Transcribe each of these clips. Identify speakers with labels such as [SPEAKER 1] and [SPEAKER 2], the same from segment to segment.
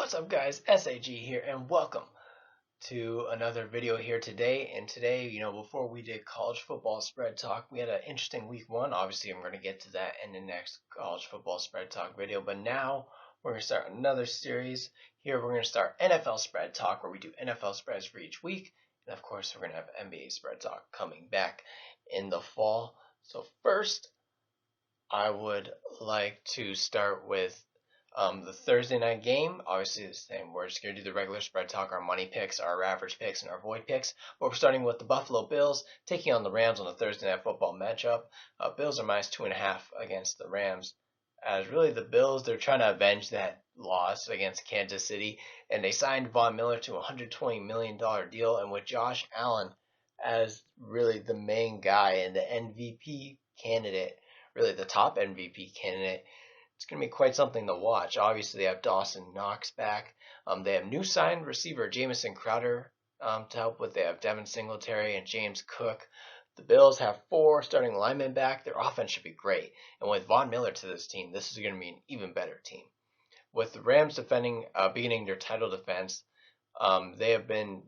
[SPEAKER 1] What's up guys, SAG here and welcome to another video here today. And today, before we did college football spread talk, we had an interesting week one. Obviously, I'm going to get to that in the next college football spread talk video. But now we're going to start another series. Here we're going to start NFL spread talk where we do NFL spreads for each week. And of course, we're going to have NBA spread talk coming back in the fall. So first, I would like to start with the Thursday night game. Obviously the same. We're just going to do the regular spread talk, our money picks, our average picks, and our void picks. But we're starting with the Buffalo Bills taking on the Rams on the Thursday night football matchup. Bills are minus 2.5 against the Rams. As really the Bills, they're trying to avenge that loss against Kansas City, and they signed Von Miller to a $120 million deal, and with Josh Allen as really the main guy and the MVP candidate, really the top MVP candidate, it's going to be quite something to watch. Obviously, they have Dawson Knox back. They have new signed receiver Jamison Crowder to help with. They have Devin Singletary and James Cook. The Bills have 4 starting linemen back. Their offense should be great. And with Von Miller to this team, this is going to be an even better team. With the Rams beginning their title defense, they have been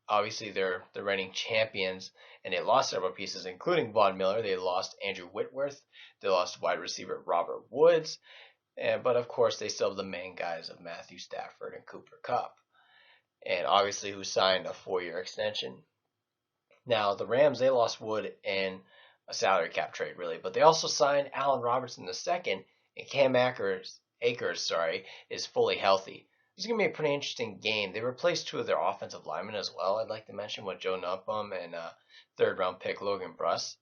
[SPEAKER 1] obviously they're the reigning champions, and they lost several pieces, including Von Miller. They lost Andrew Whitworth. They lost wide receiver Robert Woods. But of course, they still have the main guys of Matthew Stafford and Cooper Kupp, and obviously who signed a 4-year extension. Now, the Rams, they lost Wood in a salary cap trade, really, but they also signed Allen Robinson II, and Cam Akers, is fully healthy. It's going to be a pretty interesting game. They replaced 2 of their offensive linemen as well, I'd like to mention, with Joe Noteboom and third-round pick Logan Bruss.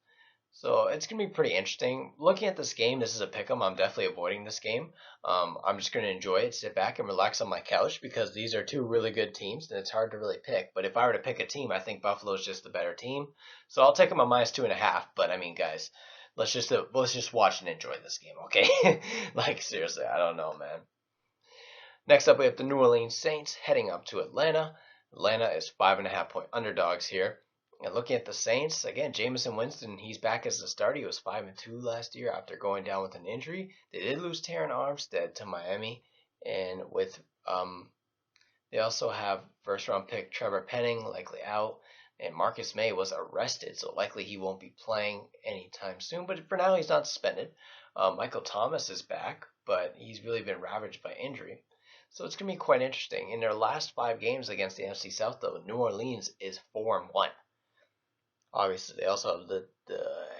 [SPEAKER 1] So it's going to be pretty interesting. Looking at this game, this is a pick'em. I'm definitely avoiding this game. I'm just going to enjoy it, sit back and relax on my couch because these are 2 really good teams, and it's hard to really pick. But if I were to pick a team, I think Buffalo's just the better team. So I'll take them on minus 2.5. But I mean, guys, let's just watch and enjoy this game, okay? Like seriously, I don't know, man. Next up, we have the New Orleans Saints heading up to Atlanta. Atlanta is 5.5-point underdogs here. And looking at the Saints, again, Jameson Winston, he's back as the starter. He was 5-2 last year after going down with an injury. They did lose Terron Armstead to Miami, and they also have first-round pick Trevor Penning likely out, and Marcus May was arrested, so likely he won't be playing anytime soon. But for now, he's not suspended. Michael Thomas is back, but he's really been ravaged by injury. So it's going to be quite interesting. In their last 5 games against the NFC South, though, New Orleans is 4-1. Obviously, they also have the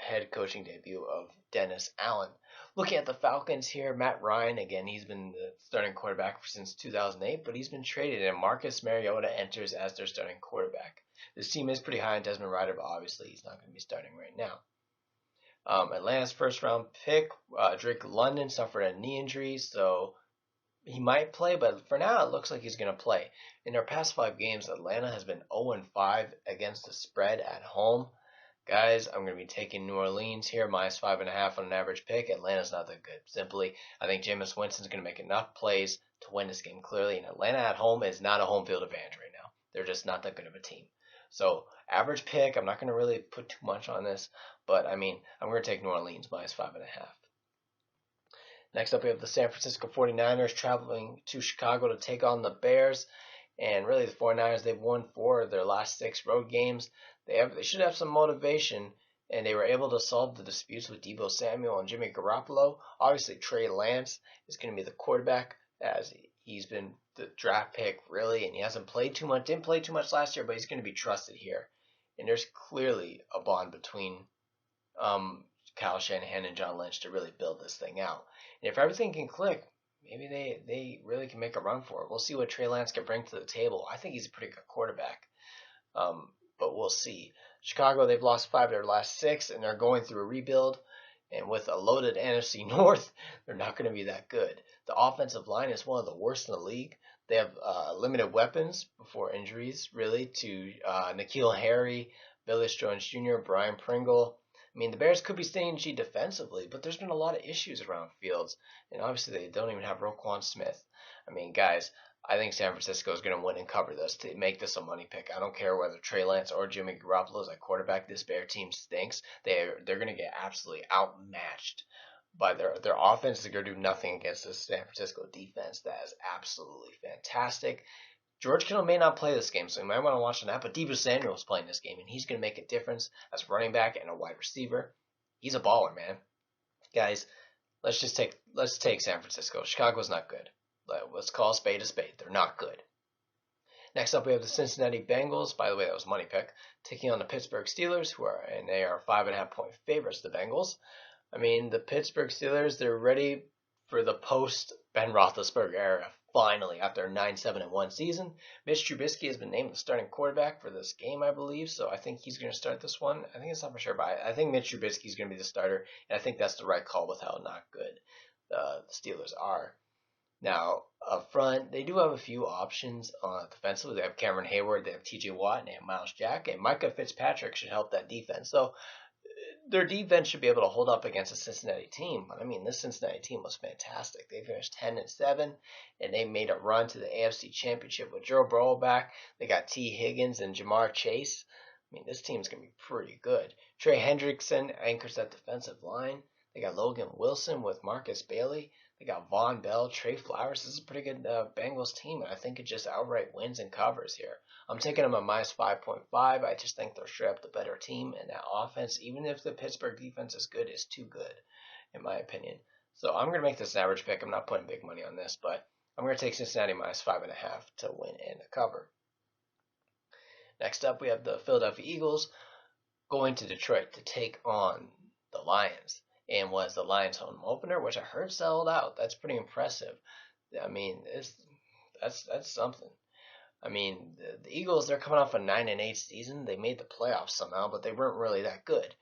[SPEAKER 1] head coaching debut of Dennis Allen. Looking at the Falcons here, Matt Ryan, again, he's been the starting quarterback since 2008, but he's been traded, and Marcus Mariota enters as their starting quarterback. This team is pretty high on Desmond Ridder, but obviously he's not going to be starting right now. Atlanta's first-round pick, Drake London, suffered a knee injury, so he might play, but for now it looks like he's going to play. In their past 5 games, Atlanta has been 0-5 against the spread at home. Guys, I'm going to be taking New Orleans here, minus 5.5 on an average pick. Atlanta's not that good. Simply, I think Jameis Winston's going to make enough plays to win this game clearly, and Atlanta at home is not a home field advantage right now. They're just not that good of a team. So, average pick, I'm not going to really put too much on this, but I mean, I'm going to take New Orleans minus 5.5. Next up, we have the San Francisco 49ers traveling to Chicago to take on the Bears. And really, the 49ers, they've won 4 of their last 6 road games. They should have some motivation, and they were able to solve the disputes with Deebo Samuel and Jimmy Garoppolo. Obviously, Trey Lance is going to be the quarterback, as he's been the draft pick, really, and he hasn't played too much. Didn't play too much last year, but he's going to be trusted here. And there's clearly a bond between Kyle Shanahan and John Lynch to really build this thing out. And if everything can click, maybe they really can make a run for it. We'll see what Trey Lance can bring to the table. I think he's a pretty good quarterback, but we'll see. Chicago, they've lost 5 of their last 6, and they're going through a rebuild. And with a loaded NFC North, they're not going to be that good. The offensive line is one of the worst in the league. They have limited weapons before injuries, really, to N'Keal Harry, Billy Jones Jr., Brian Pringle. I mean, the Bears could be stingy defensively, but there's been a lot of issues around fields, and obviously they don't even have Roquan Smith. I mean, guys, I think San Francisco is going to win and cover this to make this a money pick. I don't care whether Trey Lance or Jimmy Garoppolo is at quarterback. This Bear team stinks. They're going to get absolutely outmatched by their offense. They're going to do nothing against the San Francisco defense. That is absolutely fantastic. George Kittle may not play this game, so you might want to watch that. But Deebo Samuel's playing this game, and he's going to make a difference as running back and a wide receiver. He's a baller, man. Guys, let's take San Francisco. Chicago's not good. Let's call a spade a spade. They're not good. Next up, we have the Cincinnati Bengals. By the way, that was money pick, taking on the Pittsburgh Steelers, they are 5.5-point favorites. The Bengals. I mean, the Pittsburgh Steelers, they're ready for the post Ben Roethlisberger era. Finally, after a 9-7-1 season, Mitch Trubisky has been named the starting quarterback for this game, I believe. So I think he's going to start this one. I think it's not for sure, but I think Mitch Trubisky is going to be the starter, and I think that's the right call with how not good the Steelers are. Now, up front, they do have a few options defensively. They have Cameron Hayward, they have T.J. Watt, and they have Myles Jack, and Micah Fitzpatrick should help that defense. So their defense should be able to hold up against a Cincinnati team. But I mean, this Cincinnati team was fantastic. They finished 10-7, and they made a run to the AFC Championship with Joe Burrow back. They got T. Higgins and Jamar Chase. I mean, this team's going to be pretty good. Trey Hendrickson anchors that defensive line. They got Logan Wilson with Marcus Bailey. They got Von Bell, Trey Flowers. This is a pretty good Bengals team, and I think it just outright wins and covers here. I'm taking them at minus 5.5. I just think they're straight up the better team, and that offense, even if the Pittsburgh defense is good, is too good, in my opinion. So I'm going to make this an average pick. I'm not putting big money on this, but I'm going to take Cincinnati minus 5.5 to win and to cover. Next up, we have the Philadelphia Eagles going to Detroit to take on the Lions. And was the Lions home opener, which I heard sold out. That's pretty impressive. I mean, that's something. I mean, the Eagles, they're coming off a 9-8 season. They made the playoffs somehow, but they weren't really that good.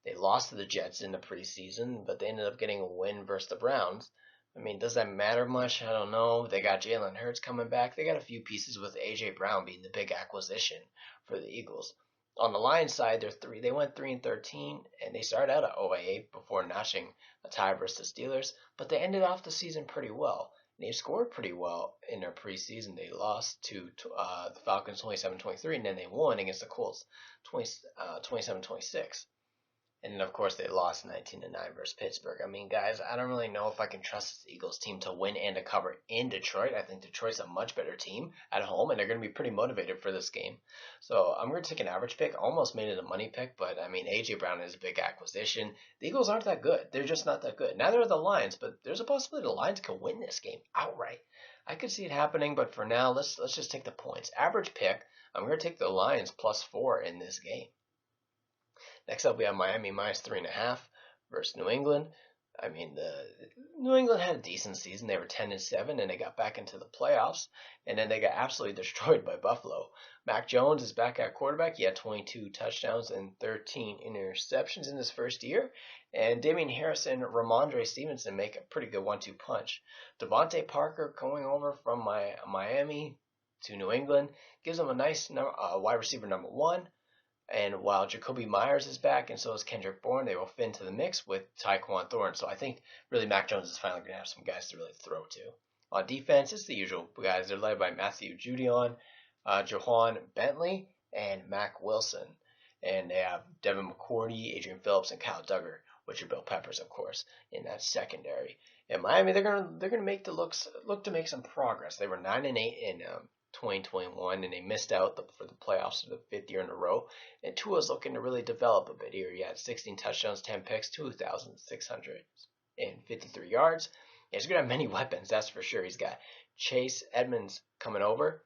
[SPEAKER 1] They lost to the Jets in the preseason, but they ended up getting a win versus the Browns. I mean, does that matter much? I don't know. They got Jalen Hurts coming back. They got a few pieces with A.J. Brown being the big acquisition for the Eagles. On the Lions side, they went 3-13, and they started out at 0-8 before notching a tie versus the Steelers, but they ended off the season pretty well. They scored pretty well in their preseason. They lost to the Falcons 27-23, and then they won against the Colts 27-26. And then, of course, they lost 19-9 versus Pittsburgh. I mean, guys, I don't really know if I can trust this Eagles team to win and to cover in Detroit. I think Detroit's a much better team at home, and they're going to be pretty motivated for this game. So I'm going to take an average pick. Almost made it a money pick, but, I mean, A.J. Brown is a big acquisition. The Eagles aren't that good. They're just not that good. Neither are the Lions, but there's a possibility the Lions could win this game outright. I could see it happening, but for now, let's just take the points. Average pick, I'm going to take the Lions +4 in this game. Next up, we have Miami minus 3.5 versus New England. I mean, New England had a decent season. They were 10-7, and they got back into the playoffs, and then they got absolutely destroyed by Buffalo. Mac Jones is back at quarterback. He had 22 touchdowns and 13 interceptions in his first year, and Damian Harris and Ramondre Stevenson make a pretty good 1-2 punch. Devontae Parker going over from Miami to New England gives them a nice wide receiver number 1. And while Jacoby Myers is back, and so is Kendrick Bourne, they will fit into the mix with Tyquan Thornton. So I think really Mac Jones is finally going to have some guys to really throw to. On defense, it's the usual guys. They're led by Matthew Judon, Jahan Bentley, and Mac Wilson. And they have Devin McCourty, Adrian Phillips, and Kyle Duggar, which are Bill Peppers, of course, in that secondary. In Miami, they're gonna make look to make some progress. They were 9-8 in 2021, and they missed out for the playoffs for the 5th year in a row. And Tua's looking to really develop a bit here. He had 16 touchdowns, 10 picks, 2,653 yards. He's going to have many weapons, that's for sure. He's got Chase Edmonds coming over,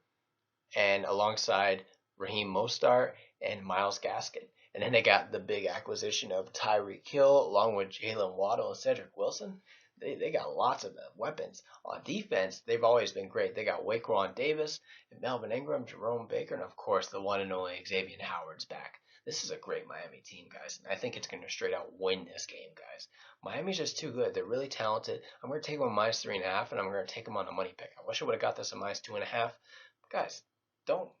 [SPEAKER 1] and alongside Raheem Mostert and Myles Gaskin. And then they got the big acquisition of Tyreek Hill, along with Jalen Waddle and Cedric Wilson. They got lots of weapons. On defense, they've always been great. They got Waquan Davis and Melvin Ingram, Jerome Baker, and of course the one and only Xavier Howard's back. This is a great Miami team, guys. And I think it's going to straight out win this game, guys. Miami's just too good. They're really talented. I'm going to take them minus 3.5, and I'm going to take them on a money pick. I wish I would have got this at minus 2.5. Guys, don't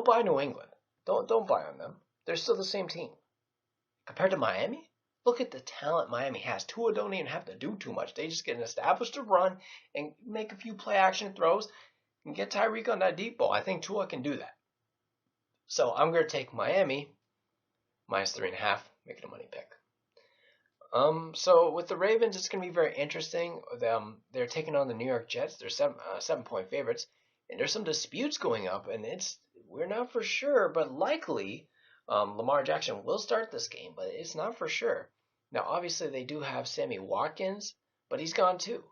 [SPEAKER 1] buy New England. Don't buy on them. They're still the same team. Compared to Miami, look at the talent Miami has. Tua don't even have to do too much. They just get an established run and make a few play action throws and get Tyreek on that deep ball. I think Tua can do that. So I'm going to take Miami minus 3.5, make it a money pick. So with the Ravens, it's going to be very interesting. They're taking on the New York Jets. They're 7 point favorites, and there's some disputes going up, and we're not for sure, but likely, Lamar Jackson will start this game, but it's not for sure. Now, obviously, they do have Sammy Watkins, but he's gone too.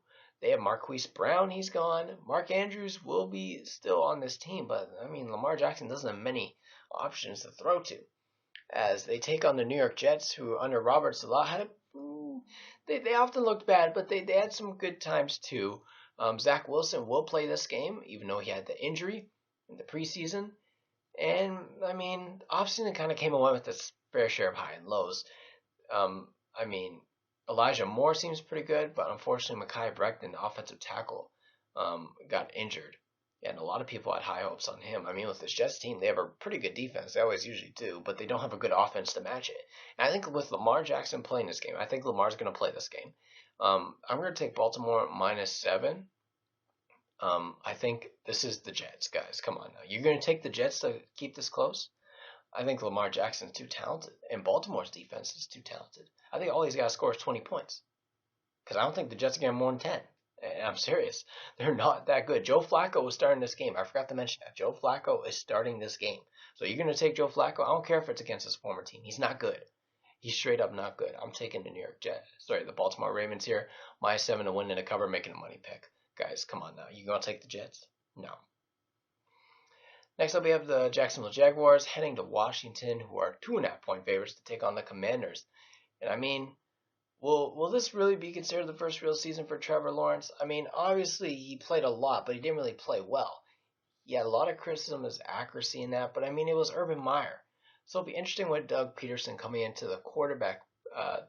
[SPEAKER 1] They have Marquise Brown, he's gone. Mark Andrews will be still on this team, but I mean, Lamar Jackson doesn't have many options to throw to as they take on the New York Jets, who under Robert Salah they often looked bad, but they had some good times too. Zach Wilson will play this game, even though he had the injury in the preseason. And I mean, offseason kind of came and went with its fair share of high and lows. I mean, Elijah Moore seems pretty good, but unfortunately, Mekhi Becton, the offensive tackle, got injured. And a lot of people had high hopes on him. I mean, with this Jets team, they have a pretty good defense. They always usually do, but they don't have a good offense to match it. And I think with Lamar Jackson playing this game, I think Lamar's going to play this game. I'm going to take Baltimore -7. I think this is the Jets, guys. Come on now. You're going to take the Jets to keep this close? I think Lamar Jackson's too talented, and Baltimore's defense is too talented. I think all he's got to score is 20 points. Because I don't think the Jets are getting more than 10. And I'm serious. They're not that good. Joe Flacco is starting this game. I forgot to mention that. Joe Flacco is starting this game. So you're going to take Joe Flacco? I don't care if it's against his former team. He's not good. He's straight up not good. I'm taking the Baltimore Ravens here. -7 to win and a cover, making a money pick. Guys, come on now. You going to take the Jets? No. Next up, we have the Jacksonville Jaguars heading to Washington, who are 2.5-point favorites to take on the Commanders. And I mean, will this really be considered the first real season for Trevor Lawrence? I mean, obviously he played a lot, but he didn't really play well. He had a lot of criticism of his accuracy in that, but I mean, it was Urban Meyer. So it'll be interesting with Doug Peterson coming into the quarterback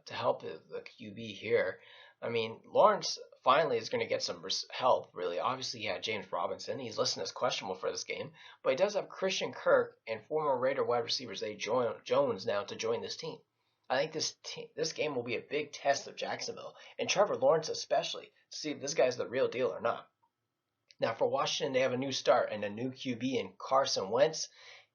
[SPEAKER 1] to help the QB here. I mean, Lawrence finally is going to get some help, really. Obviously, he had James Robinson. He's listed as questionable for this game, but he does have Christian Kirk and former Raider wide receiver Zay Jones now to join this team. I think this game will be a big test of Jacksonville, and Trevor Lawrence especially, to see if this guy's the real deal or not. Now, for Washington, they have a new start and a new QB in Carson Wentz.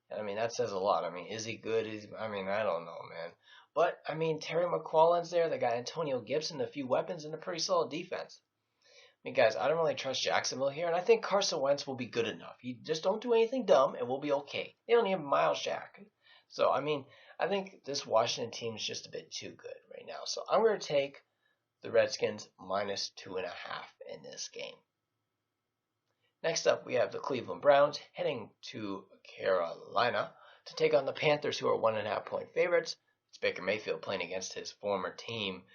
[SPEAKER 1] I mean, that says a lot. I mean, is he good? I don't know, man. But, I mean, Terry McLaurin's there. They got Antonio Gibson, a few weapons, and a pretty solid defense. I mean, guys, I don't really trust Jacksonville here, and I think Carson Wentz will be good enough. You just don't do anything dumb, and we'll be okay. They don't even have Miles Jack. So, I mean, I think this Washington team is just a bit too good right now. So I'm going to take the Redskins -2.5 in this game. Next up, we have the Cleveland Browns heading to Carolina to take on the Panthers, who are 1.5-point favorites. It's Baker Mayfield playing against his former team.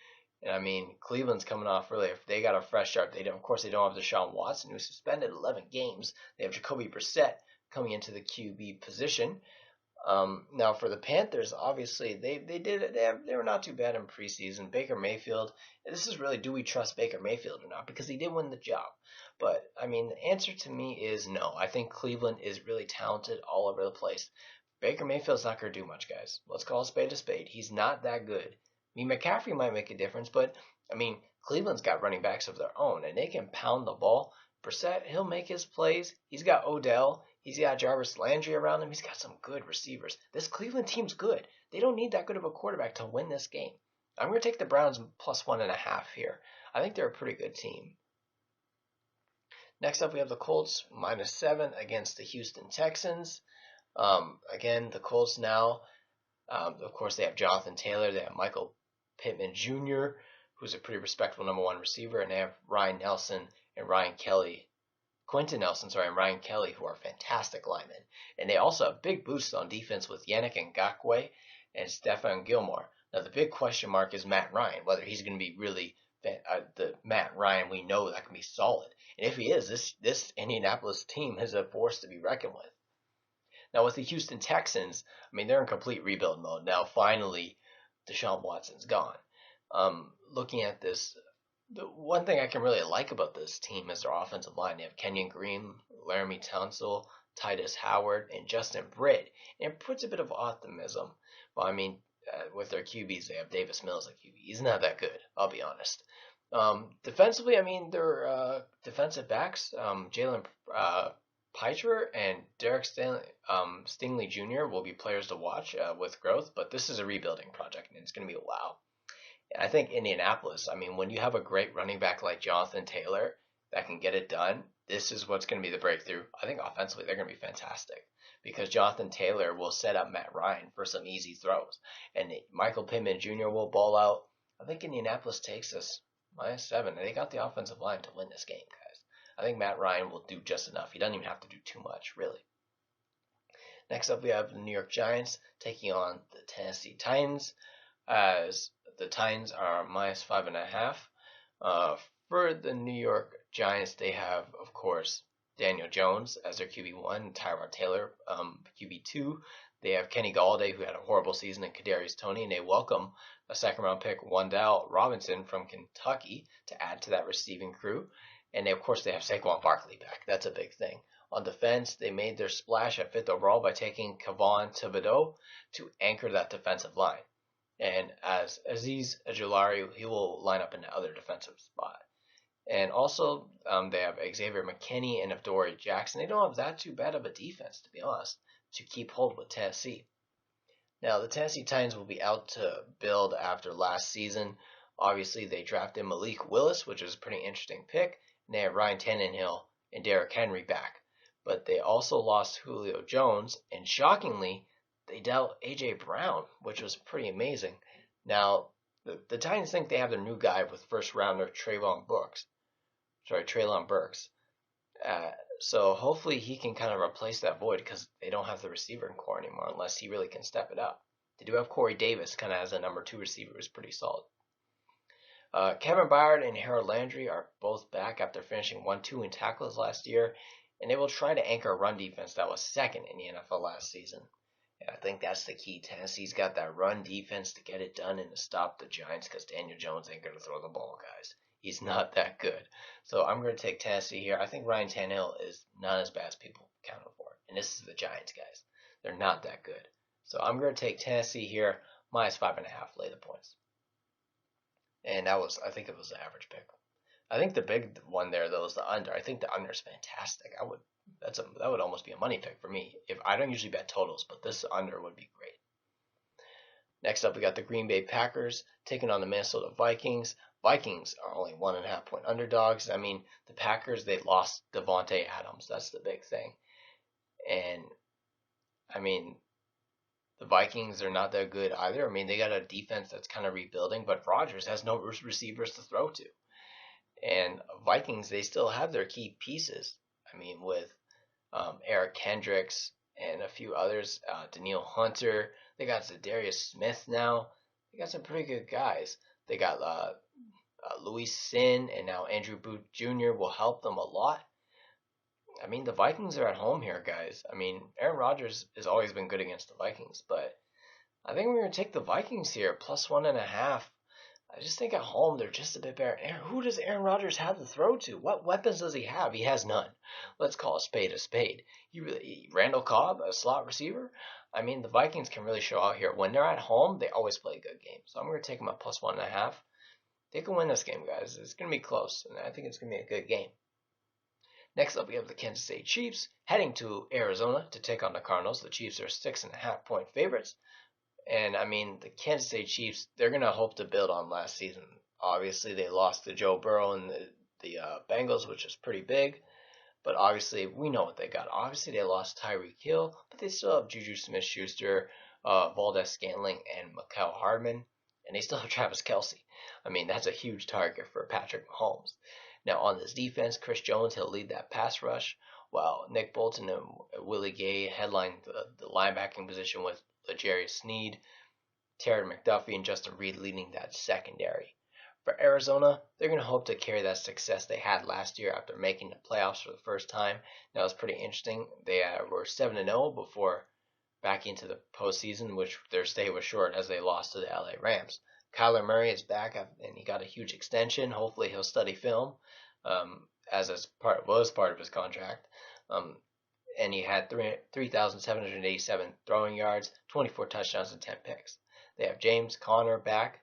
[SPEAKER 1] And I mean, Cleveland's coming off really. If they got a fresh start, of course, they don't have Deshaun Watson, who suspended 11 games. They have Jacoby Brissett coming into the QB position. Now for the Panthers, obviously they were not too bad in preseason. Baker Mayfield, this is really, do we trust Baker Mayfield or not? Because he did win the job. But I mean, the answer to me is no. I think Cleveland is really talented all over the place. Baker Mayfield's not going to do much, guys. Let's call a spade a spade. He's not that good. I mean, McCaffrey might make a difference, but I mean, Cleveland's got running backs of their own, and they can pound the ball. Brissett, he'll make his plays. He's got Odell. He's got Jarvis Landry around him. He's got some good receivers. This Cleveland team's good. They don't need that good of a quarterback to win this game. I'm going to take the Browns +1.5 here. I think they're a pretty good team. Next up, we have the Colts -7 against the Houston Texans. Again, the Colts now, of course, they have Jonathan Taylor. They have Michael Pittman Jr., who's a pretty respectable number 1 receiver, and they have Quentin Nelson, and Ryan Kelly, who are fantastic linemen. And they also have big boosts on defense with Yannick Ngakoue and Stephon Gilmore. Now, the big question mark is Matt Ryan, whether he's going to be really the Matt Ryan we know that can be solid. And if he is, this Indianapolis team is a force to be reckoned with. Now, with the Houston Texans, I mean, they're in complete rebuild mode. Now, finally, Deshaun Watson's gone. Looking at this, the one thing I can really like about this team is their offensive line. They have Kenyon Green, Laramie Tunsil, Titus Howard, and Justin Britt. And it puts a bit of optimism. But I mean, with their QBs, they have Davis Mills at QB. He's not that good, I'll be honest. Defensively, I mean, their defensive backs, Jalen Pitre and Derek Stingley Jr. will be players to watch with growth. But this is a rebuilding project, and it's going to be a while. I think Indianapolis, I mean, when you have a great running back like Jonathan Taylor that can get it done, this is what's going to be the breakthrough. I think offensively they're going to be fantastic because Jonathan Taylor will set up Matt Ryan for some easy throws, and Michael Pittman Jr. will ball out. I think Indianapolis takes this -7, and they got the offensive line to win this game, guys. I think Matt Ryan will do just enough. He doesn't even have to do too much, really. Next up, we have the New York Giants taking on the Tennessee Titans, as the Titans are -5.5. For the New York Giants, they have, of course, Daniel Jones as their QB1, Tyrod Taylor, QB2. They have Kenny Galladay, who had a horrible season, and Kadarius Toney, and they welcome a second-round pick, Wan'Dale Robinson from Kentucky, to add to that receiving crew. And of course, they have Saquon Barkley back. That's a big thing. On defense, they made their splash at 5th overall by taking Kayvon Thibodeaux to anchor that defensive line. And as Azeez Ojulari, he will line up in the other defensive spot. And also, they have Xavier McKinney and Adoree Jackson. They don't have that too bad of a defense, to be honest, to keep hold with Tennessee. Now, the Tennessee Titans will be out to build after last season. Obviously, they drafted Malik Willis, which is a pretty interesting pick. And they have Ryan Tannehill and Derrick Henry back. But they also lost Julio Jones, and shockingly, they dealt A.J. Brown, which was pretty amazing. Now, the Titans think they have their new guy with first-rounder Treylon Burks. So hopefully he can kind of replace that void because they don't have the receiver in core anymore unless he really can step it up. They do have Corey Davis kind of as a number 2 receiver, who's pretty solid. Kevin Byard and Harold Landry are both back after finishing 1-2 in tackles last year, and they will try to anchor a run defense that was second in the NFL last season. And I think that's the key. Tennessee's got that run defense to get it done and to stop the Giants because Daniel Jones ain't going to throw the ball, guys. He's not that good. So I'm going to take Tennessee here. I think Ryan Tannehill is not as bad as people count him for. And this is the Giants, guys. They're not that good. So I'm going to take Tennessee here, -5.5, lay the points. And I think it was the average pick. I think the big one there, though, is the under. I think the under is fantastic. That would almost be a money pick for me. If I don't usually bet totals, but this under would be great. Next up, we got the Green Bay Packers taking on the Minnesota Vikings. Vikings are only 1.5 point underdogs. I mean, the Packers, they lost Devontae Adams. That's the big thing. And, I mean, the Vikings are not that good either. I mean, they got a defense that's kind of rebuilding, but Rodgers has no receivers to throw to. And Vikings, they still have their key pieces. I mean, with Eric Kendricks and a few others, Danielle Hunter. They got Zadarius Smith now. They got some pretty good guys. They got Luis Sin and now Andrew Booth Jr. will help them a lot. I mean, the Vikings are at home here, guys. I mean, Aaron Rodgers has always been good against the Vikings, but I think we're going to take the Vikings here, +1.5. I just think at home they're just a bit better. Who does Aaron Rodgers have to throw to? What weapons does he have? He has none. Let's call a spade a spade. Randall Cobb, a slot receiver? I mean, the Vikings can really show out here. When they're at home, they always play a good game. So I'm going to take them at +1.5. They can win this game, guys. It's going to be close, and I think it's going to be a good game. Next up, we have the Kansas City Chiefs heading to Arizona to take on the Cardinals. The Chiefs are 6.5 point favorites. And, I mean, the Kansas City Chiefs, they're going to hope to build on last season. Obviously, they lost to Joe Burrow and the Bengals, which is pretty big. But, obviously, we know what they got. Obviously, they lost Tyreek Hill, but they still have Juju Smith-Schuster, Valdez-Scantling, and Mecole Hardman. And they still have Travis Kelce. I mean, that's a huge target for Patrick Mahomes. Now, on this defense, Chris Jones, he'll lead that pass rush, while Nick Bolton and Willie Gay headline the linebacking position with L'Jarius Sneed, Terry McDuffie, and Justin Reed leading that secondary. For Arizona, they're going to hope to carry that success they had last year after making the playoffs for the first time. That was pretty interesting. They were 7-0 before back into the postseason, which their stay was short as they lost to the LA Rams. Kyler Murray is back, and he got a huge extension. Hopefully he'll study film, as was part of his contract. And he had 3,787 throwing yards, 24 touchdowns, and 10 picks. They have James Conner back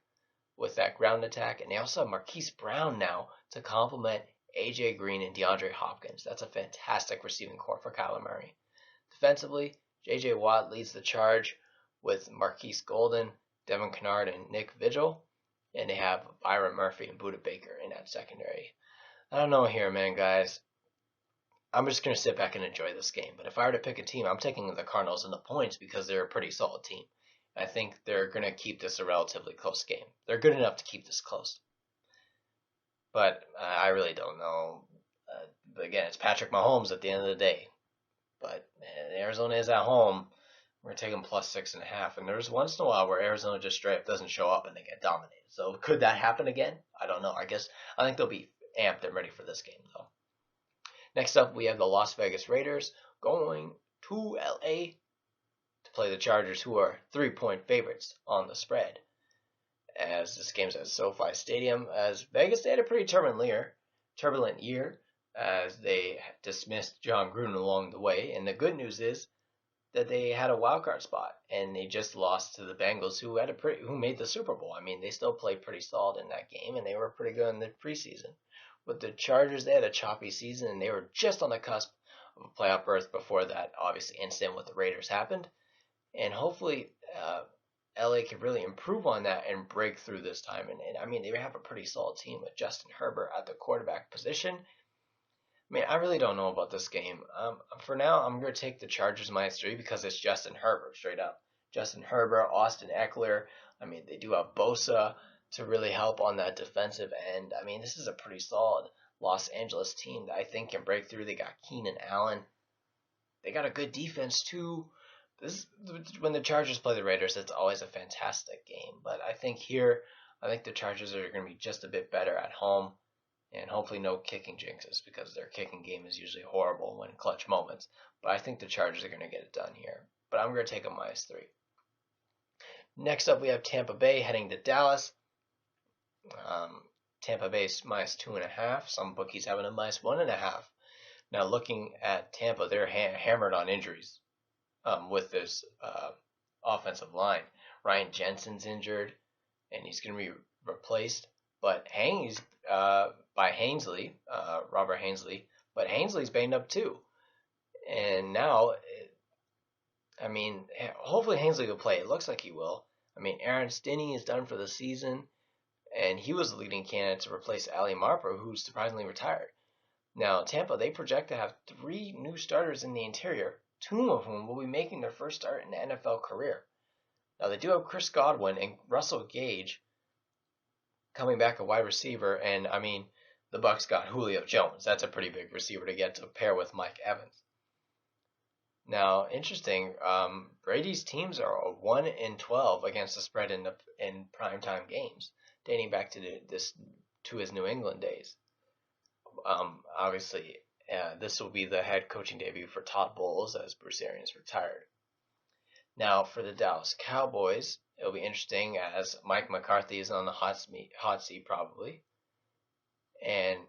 [SPEAKER 1] with that ground attack, and they also have Marquise Brown now to complement A.J. Green and DeAndre Hopkins. That's a fantastic receiving core for Kyler Murray. Defensively, J.J. Watt leads the charge with Marquise Golden, Devin Kennard, and Nick Vigil. and they have Byron Murphy and Budda Baker in that secondary. I don't know here, man, guys. I'm just going to sit back and enjoy this game. But if I were to pick a team, I'm taking the Cardinals in the points because they're a pretty solid team. I think they're going to keep this a relatively close game. They're good enough to keep this close. But I really don't know. But again, it's Patrick Mahomes at the end of the day. But man, Arizona is at home. We're taking plus 6.5. And there's once in a while where Arizona just straight up doesn't show up and they get dominated. So could that happen again? I don't know. I think they'll be amped and ready for this game, though. Next up, we have the Las Vegas Raiders going to LA to play the Chargers, who are 3-point favorites on the spread. As this game's at SoFi Stadium, as Vegas, they had a pretty turbulent year, as they dismissed John Gruden along the way. And the good news is that they had a wild card spot, and they just lost to the Bengals, who made the Super Bowl. I mean, they still played pretty solid in that game, and they were pretty good in the preseason. With the Chargers, they had a choppy season, and they were just on the cusp of a playoff berth before that, obviously, incident with the Raiders happened. And hopefully, LA can really improve on that and break through this time. And I mean, they have a pretty solid team with Justin Herbert at the quarterback position. I mean, I really don't know about this game. For now, I'm going to take the Chargers -3 because it's Justin Herbert, straight up. Justin Herbert, Austin Eckler. I mean, they do have Bosa to really help on that defensive end. I mean, this is a pretty solid Los Angeles team that I think can break through. They got Keenan Allen. They got a good defense, too. When the Chargers play the Raiders, it's always a fantastic game. But I think the Chargers are going to be just a bit better at home. And hopefully no kicking jinxes, because their kicking game is usually horrible when clutch moments. But I think the Chargers are going to get it done here. But I'm going to take a -3. Next up, we have Tampa Bay heading to Dallas. Tampa Bay's -2.5. Some bookies having a -1.5. Now, looking at Tampa, they're hammered on injuries with this offensive line. Ryan Jensen's injured, and he's going to be replaced. But by Hainsley, Robert Hainsley, but Hainsley's banged up too. And now, hopefully Hainsley will play. It looks like he will. I mean, Aaron Stinney is done for the season, and he was the leading candidate to replace Ali Marper, who's surprisingly retired. Now, Tampa, they project to have 3 new starters in the interior, 2 of whom will be making their first start in the NFL career. Now, they do have Chris Godwin and Russell Gage coming back a wide receiver, and I mean, the Bucs got Julio Jones. That's a pretty big receiver to get to pair with Mike Evans. Now, interesting, Brady's teams are 1-12 against the spread in primetime games, dating back to his New England days. Obviously, this will be the head coaching debut for Todd Bowles as Bruce Arians retired. Now, for the Dallas Cowboys, it'll be interesting as Mike McCarthy is on the hot seat probably. And,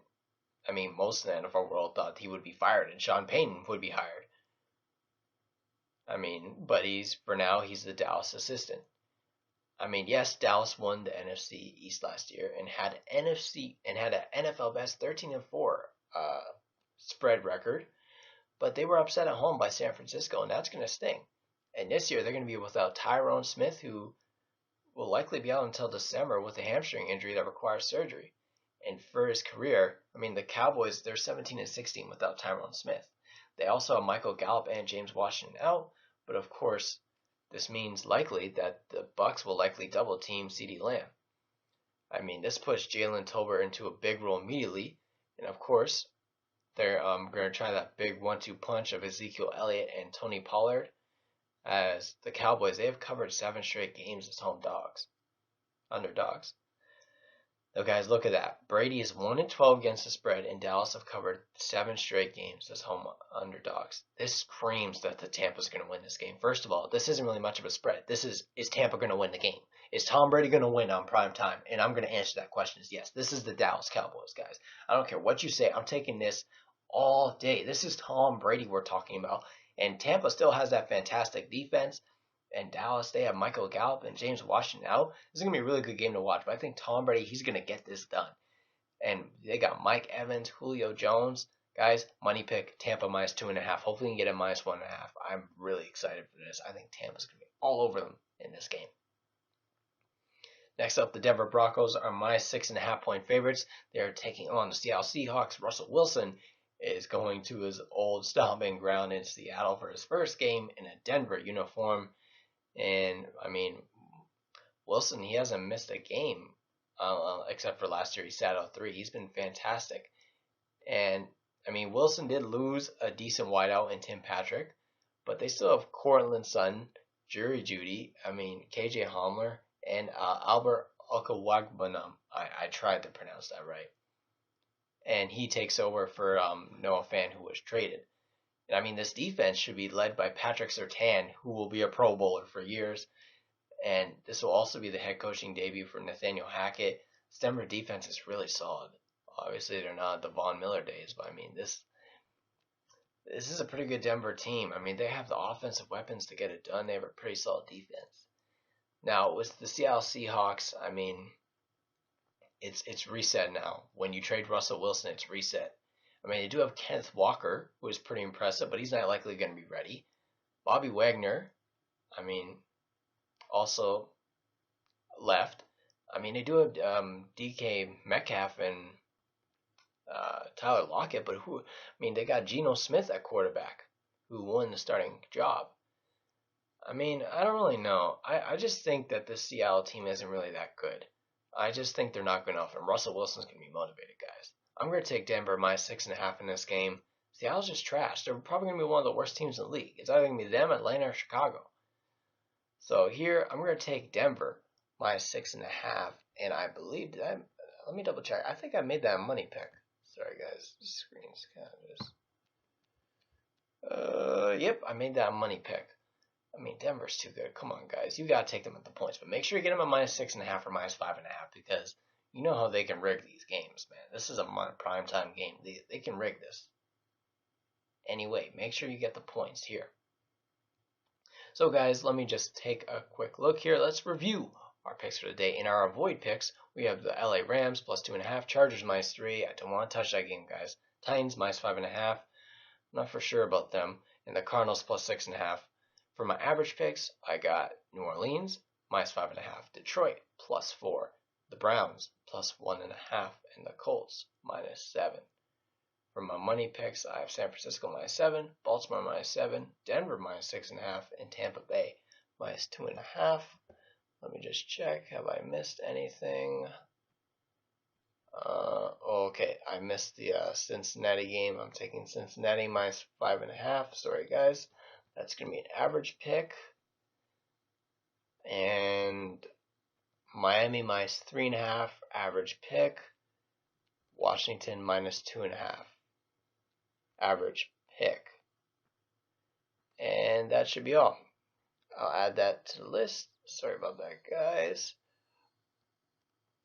[SPEAKER 1] I mean, most of the NFL world thought he would be fired and Sean Payton would be hired. I mean, but for now, he's the Dallas assistant. I mean, yes, Dallas won the NFC East last year and had an NFL best 13-4 spread record, but they were upset at home by San Francisco, and that's going to sting. And this year, they're going to be without Tyrone Smith, who will likely be out until December with a hamstring injury that requires surgery. And for his career, I mean, the Cowboys, they're 17-16 without Tyrone Smith. They also have Michael Gallup and James Washington out, but of course, this means likely that the Bucs will likely double team CeeDee Lamb. I mean, this puts Jalen Tolbert into a big role immediately, and of course, they're going to try that big 1-2 punch of Ezekiel Elliott and Tony Pollard. As the Cowboys, they have covered 7 straight games as underdogs. Now, guys, look at that. Brady is 1-12 against the spread, and Dallas have covered 7 straight games as home underdogs. This screams that the Tampa's going to win this game. First of all, this isn't really much of a spread. This is Tampa going to win the game? Is Tom Brady going to win on prime time? And I'm going to answer that question is yes. This is the Dallas Cowboys, guys. I don't care what you say. I'm taking this all day. This is Tom Brady we're talking about. And Tampa still has that fantastic defense. And Dallas, they have Michael Gallup and James Washington out. This is going to be a really good game to watch. But I think Tom Brady, he's going to get this done. And they got Mike Evans, Julio Jones. Guys, money pick, Tampa -2.5. Hopefully you can get a -1.5. I'm really excited for this. I think Tampa's going to be all over them in this game. Next up, the Denver Broncos are minus 6.5-point favorites. They're taking on the Seattle Seahawks. Russell Wilson is going to his old stomping ground in Seattle for his first game in a Denver uniform. And, I mean, Wilson, he hasn't missed a game except for last year. He sat out 3. He's been fantastic. And, I mean, Wilson did lose a decent wideout in Tim Patrick, but they still have Cortland Sutton, Jerry Jeudy, KJ Hamler, and Albert Okawagbanam. I tried to pronounce that right. And he takes over for Noah Fant, who was traded. And I mean, this defense should be led by Patrick Surtain, who will be a Pro Bowler for years. And this will also be the head coaching debut for Nathaniel Hackett. This Denver defense is really solid. Obviously, they're not the Von Miller days, but I mean, this is a pretty good Denver team. I mean, they have the offensive weapons to get it done. They have a pretty solid defense. Now, with the Seattle Seahawks, I mean, it's reset now. When you trade Russell Wilson, it's reset. I mean, they do have Kenneth Walker, who is pretty impressive, but he's not likely going to be ready. Bobby Wagner, I mean, also left. I mean, they do have DK Metcalf and Tyler Lockett, but they got Geno Smith at quarterback, who won the starting job. I mean, I don't really know. I just think that the Seattle team isn't really that good. I just think they're not good enough, and Russell Wilson's going to be motivated, guys. I'm going to take Denver minus 6.5 in this game. Seattle's just trash. They're probably going to be one of the worst teams in the league. It's either going to be them, Atlanta, or Chicago. So here, I'm going to take Denver minus 6.5, and I believe that. Let me double check. I think I made that a money pick. Sorry, guys. The screen's kind of just. Yep, I made that a money pick. I mean, Denver's too good. Come on, guys. You got to take them at the points. But make sure you get them at minus 6.5 or minus 5.5 because you know how they can rig these games, man. This is a primetime game. They can rig this. Anyway, make sure you get the points here. So, guys, let me just take a quick look here. Let's review our picks for the day. In our avoid picks, we have the LA Rams plus 2.5, Chargers minus 3. I don't want to touch that game, guys. Titans minus 5.5. I'm not for sure about them. And the Cardinals plus 6.5. For my average picks, I got New Orleans minus 5.5, Detroit plus 4, the Browns plus 1.5, and the Colts minus 7. For my money picks, I have San Francisco minus 7, Baltimore minus 7, Denver minus 6.5, and Tampa Bay minus 2.5. Let me just check. Have I missed anything? Okay, I missed the Cincinnati game. I'm taking Cincinnati minus 5.5. Sorry, guys. That's going to be an average pick. And Miami minus 3.5, average pick. Washington minus 2.5, average pick. And that should be all. I'll add that to the list. Sorry about that, guys.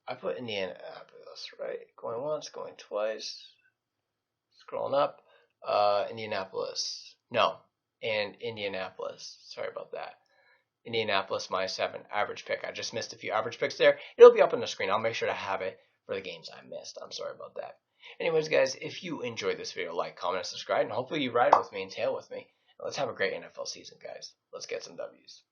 [SPEAKER 1] I put Indianapolis, right? Going once, going twice. Scrolling up. Indianapolis. No. And Indianapolis. Sorry about that. Indianapolis minus 7, average pick. I just missed a few average picks there. It'll be up on the screen. I'll make sure to have it for the games I missed. I'm sorry about that. Anyways, guys, if you enjoyed this video, like, comment, and subscribe. And hopefully you ride with me and tail with me. Let's have a great NFL season, guys. Let's get some W's.